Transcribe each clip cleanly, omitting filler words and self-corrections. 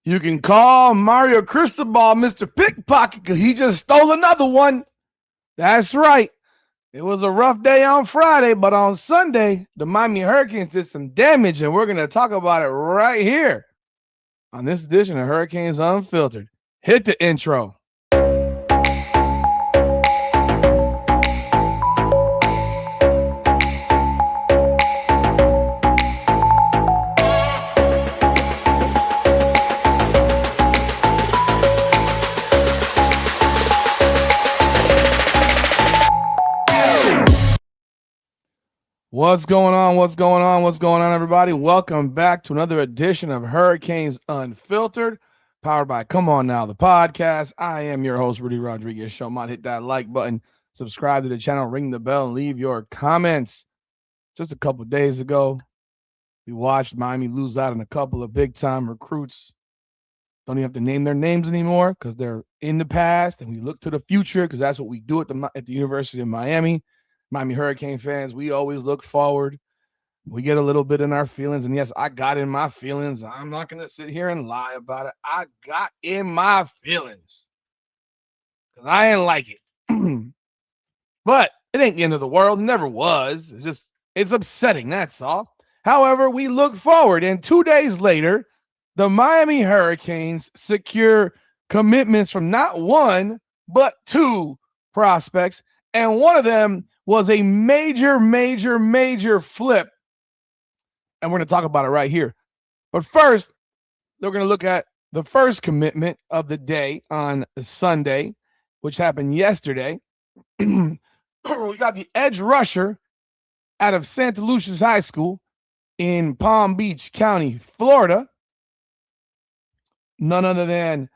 You can call Mario Cristobal Mr. Pickpocket because he just stole another one. That's right. It was a rough day on Friday, but on Sunday, the Miami Hurricanes did some damage, and we're going to talk about it right here on this edition of Hurricanes Unfiltered. Hit the intro. What's going on? What's going on? What's going on, everybody? Welcome back to another edition of Hurricanes Unfiltered, powered by Come On Now, the podcast. I am your host, Rudy Rodriguez. Show might hit that like button, subscribe to the channel, ring the bell, and leave your comments. Just a couple days ago, we watched Miami lose out on a couple of big-time recruits. Don't even have to name their names anymore because they're in the past, and we look to the future because that's what we do at the University of Miami. Miami Hurricane fans, we always look forward. We get a little bit in our feelings. And yes, I got in my feelings. I'm not going to sit here and lie about it. I got in my feelings because I ain't like it. But it ain't the end of the world. It never was. It's upsetting. That's all. However, we look forward. And 2 days later, the Miami Hurricanes secure commitments from not one, but two prospects. And one of them was a major flip. And we're going to talk about it right here. But first, we're going to look at the first commitment of the day on Sunday, which happened yesterday. We got the edge rusher out of Santa Lucia's High School in Palm Beach County, Florida. None other than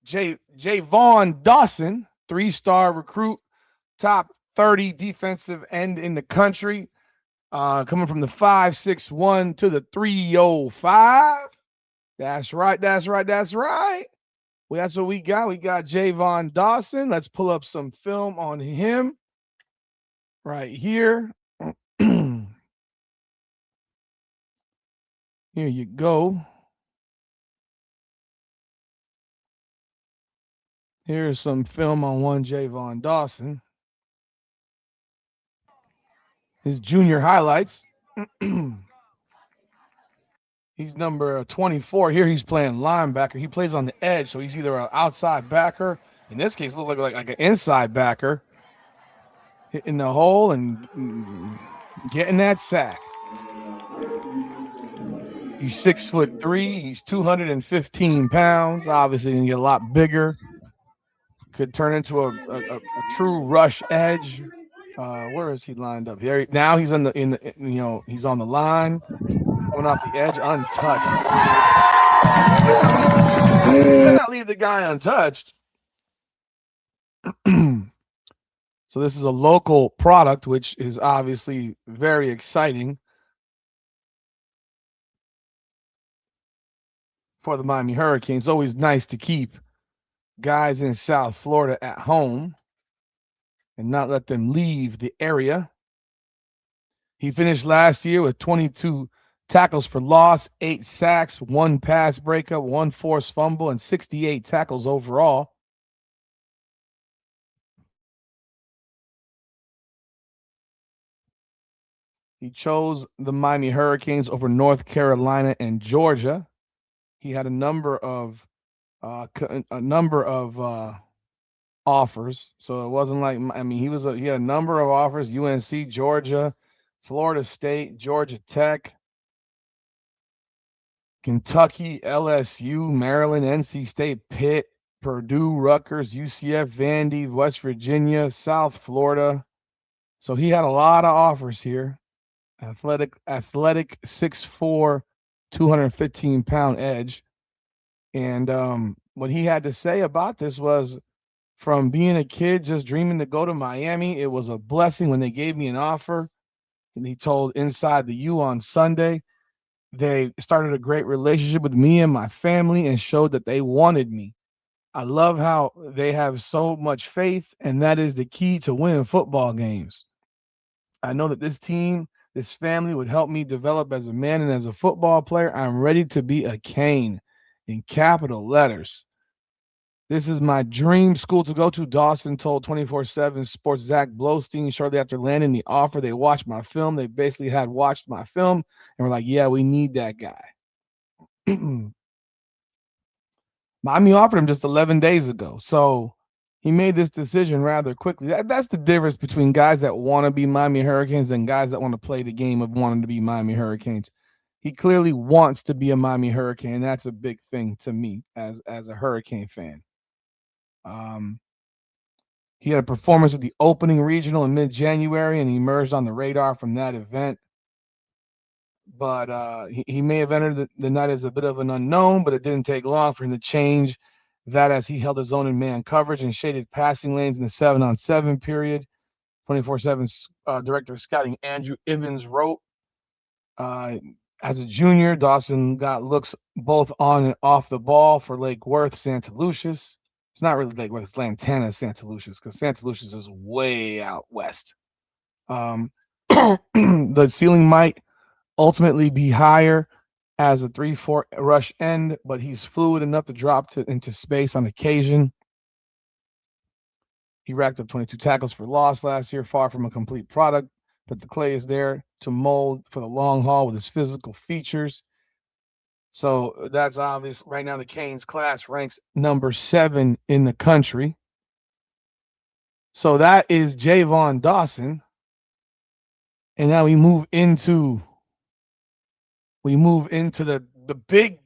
Jayvon Dawson, 3-star recruit, top 30 defensive end in the country, coming from the 5'6" to the 305. That's right. Well, that's what we got. We got Jayvon Dawson. Let's pull up some film on him right here. Here you go. Here's some film on one Jayvon Dawson. His junior highlights. He's number 24 here. He's playing linebacker. He plays on the edge, so he's either an outside backer. In this case, look like an inside backer, hitting the hole and getting that sack. He's 6'3". He's 215 pounds. Obviously, gonna get a lot bigger. Could turn into a true rush edge. Where is he lined up? Here now he's he's on the line, coming off the edge, untouched. You cannot leave the guy untouched. So this is a local product, which is obviously very exciting for the Miami Hurricanes. Always nice to keep guys in South Florida at home and not let them leave the area. He finished last year with 22 tackles for loss, 8 sacks, 1 pass breakup, 1 forced fumble, and 68 tackles overall. He chose the Miami Hurricanes over North Carolina and Georgia. He had a number of offers, so it wasn't like he had a number of offers: UNC, Georgia, Florida State, Georgia Tech, Kentucky, LSU, Maryland, NC State, Pitt, Purdue, Rutgers, UCF, Vandy, West Virginia, South Florida. So he had a lot of offers here. Athletic 6'4", 215-pound edge. And what he had to say about this was, from being a kid just dreaming to go to Miami, it was a blessing when they gave me an offer. And he told Inside the U on Sunday, they started a great relationship with me and my family and showed that they wanted me. I love how they have so much faith, and that is the key to winning football games. I know that this team, this family would help me develop as a man and as a football player. I'm ready to be a Cane. in capital letters. This is my dream school to go to, Dawson told 24/7 Sports Zach Blowstein shortly after landing the offer. They watched my film. They basically had watched my film and were like, yeah, we need that guy. Miami offered him just 11 days ago. So he made this decision rather quickly. That's the difference between guys that want to be Miami Hurricanes and guys that want to play the game of wanting to be Miami Hurricanes. He clearly wants to be a Miami Hurricane. That's a big thing to me as a Hurricane fan. He had a performance at the opening regional in mid-January, and he emerged on the radar from that event. But he may have entered the night as a bit of an unknown, but it didn't take long for him to change that as he held his own in man coverage and shaded passing lanes in the 7-on-7 period. 24/7 director of scouting Andrew Ivins wrote, as a junior, Dawson got looks both on and off the ball for Lake Worth, Santa Lucius. It's not really Lake Worth, it's Lantana, Santa Lucius, because Santa Lucius is way out west. The ceiling might ultimately be higher as a 3-4 rush end, but he's fluid enough to drop into space on occasion. He racked up 22 tackles for loss last year, far from a complete product, but the clay is there to mold for the long haul with his physical features. So that's obvious. Right now, the Canes class ranks number 7 in the country. So that is Jayvon Dawson. And now we move into the big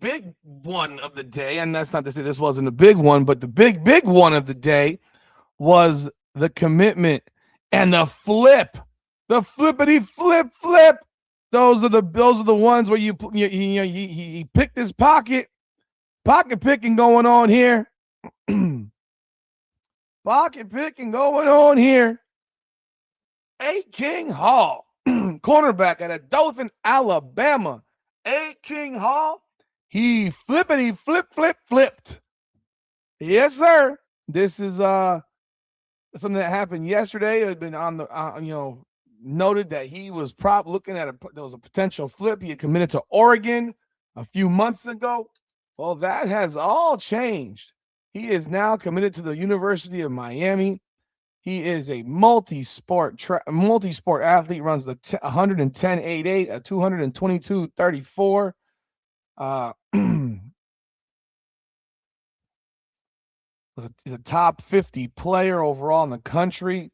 one of the day. And that's not to say this wasn't a big one, but the big one of the day was the commitment and the flip. The flippity flip. Those are the ones where he picked his pocket picking going on here. Pocket picking going on here. A. King Hall, cornerback out of Dothan, Alabama. A. King Hall, he flippity flipped. Yes, sir. This is something that happened yesterday. It had been on the noted that he was looking at there was a potential flip. He had committed to Oregon a few months ago. Well, that has all changed. He is now committed to the University of Miami. He is a multi-sport athlete, runs the 110.88, a 222.34. He's a top 50 player overall in the country.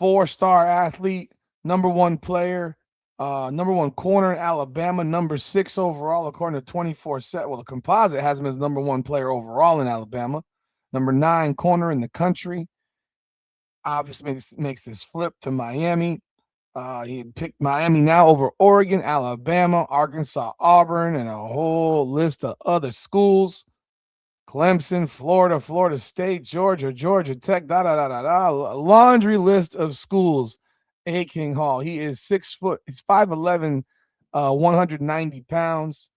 4-star athlete, number 1 player, number 1 corner in Alabama, number 6 overall according to 24/7. Well, the composite has him as number 1 player overall in Alabama, number 9 corner in the country. Obviously makes this flip to Miami. He picked Miami now over Oregon, Alabama, Arkansas, Auburn, and a whole list of other schools. Clemson, Florida, Florida State, Georgia, Georgia Tech, laundry list of schools. A. King Hall. He is 6 foot. He's 5'11", 190 pounds.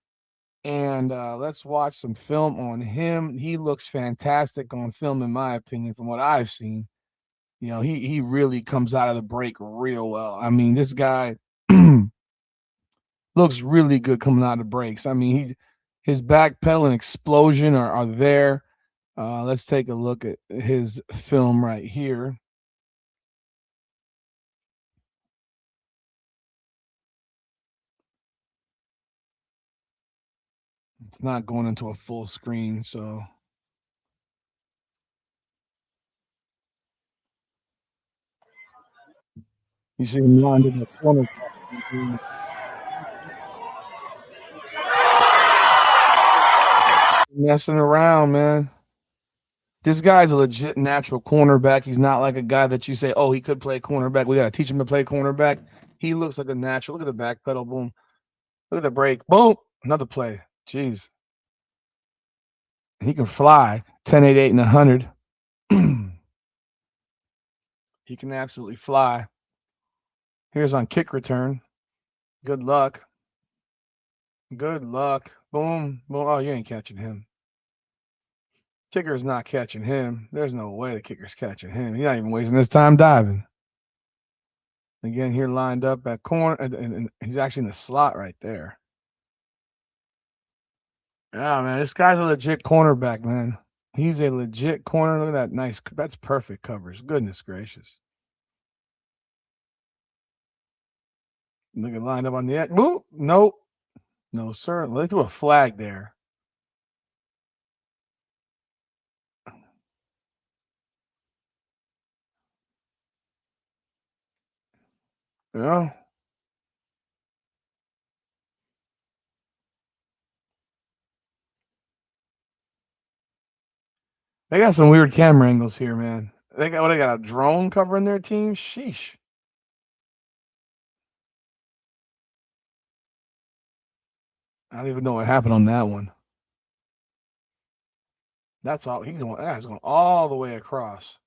And let's watch some film on him. He looks fantastic on film, in my opinion, from what I've seen. He really comes out of the break real well. I mean, this guy looks really good coming out of the breaks. I mean, his backpedal and explosion are there. Let's take a look at his film right here. It's not going into a full screen, so. You see him lined in the corner. Messing around, man. This guy's a legit natural cornerback. He's not like a guy that you say, oh, he could play cornerback. We got to teach him to play cornerback. He looks like a natural. Look at the back pedal. Boom. Look at the break. Boom. Another play. Jeez. He can fly 10, 8, 8, and 100. He can absolutely fly. Here's on kick return. Good luck. Good luck. Boom. Boom. Oh, you ain't catching him. Kicker's not catching him. There's no way the kicker's catching him. He's not even wasting his time diving. Again, here lined up at corner, and he's actually in the slot right there. Yeah, man, this guy's a legit cornerback, man. He's a legit corner. Look at that, nice. That's perfect coverage. Goodness gracious. Look at lined up on the edge. Move. Nope. No, sir. Well, they threw a flag there. Yeah. They got some weird camera angles here, man. They got a drone covering their team? Sheesh. I don't even know what happened on that one. That's all he's going. That's going all the way across.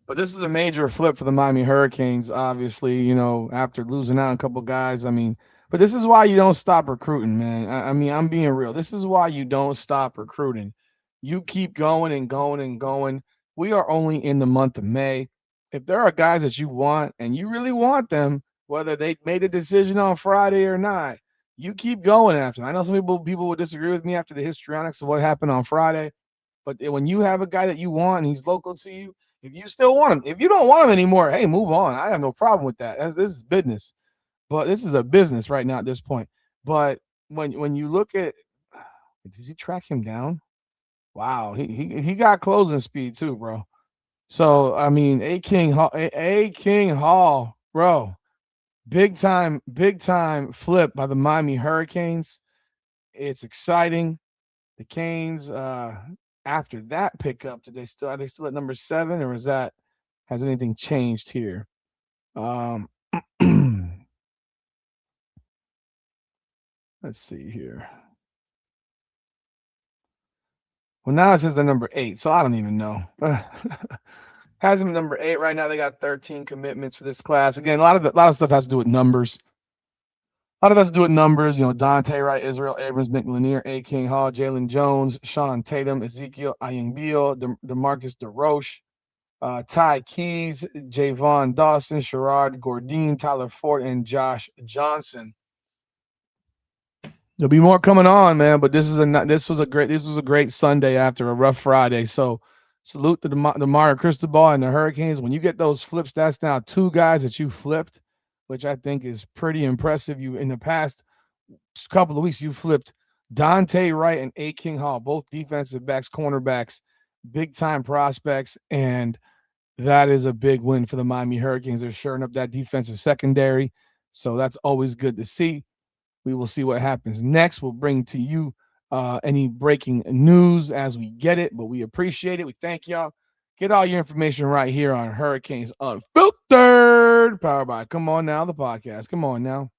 But this is a major flip for the Miami Hurricanes, obviously, after losing out on a couple guys. I mean, but this is why you don't stop recruiting, man. I mean, I'm being real. This is why you don't stop recruiting. You keep going and going and going. We are only in the month of May. If there are guys that you want and you really want them, whether they made a decision on Friday or not, you keep going after them. I know some people will disagree with me after the histrionics of what happened on Friday. But when you have a guy that you want and he's local to you, if you still want him, if you don't want him anymore, hey, move on. I have no problem with that. This is business. But this is a business right now at this point. But when you look at, does he track him down? Wow, he got closing speed too, bro. So I mean, A King Hall, bro, big time flip by the Miami Hurricanes. It's exciting. The Canes, after that pickup, are they still at number 7, or has anything changed here? Um, let's see here. Well, now it says they're number 8, so I don't even know. Has them number 8 right now. They got 13 commitments for this class. Again, a lot of stuff has to do with numbers. A lot of it has to do with numbers. Dante Wright, Israel Abrams, Nick Lanier, A. King Hall, Jalen Jones, Sean Tatum, Ezekiel Ayingbeal, DeMarcus DeRoche, Ty Keys, Jayvon Dawson, Sherrod Gordine, Tyler Ford, and Josh Johnson. There'll be more coming on, man. But this was a great Sunday after a rough Friday. So salute to the Mario Cristobal and the Hurricanes. When you get those flips, that's now 2 guys that you flipped, which I think is pretty impressive. You in the past couple of weeks you flipped Dante Wright and A. King Hall, both defensive backs, cornerbacks, big time prospects, and that is a big win for the Miami Hurricanes. They're shoring up that defensive secondary. So that's always good to see. We will see what happens next. We'll bring to you any breaking news as we get it, but we appreciate it. We thank y'all. Get all your information right here on Hurricanes Unfiltered, powered by Come On Now, the podcast. Come on now.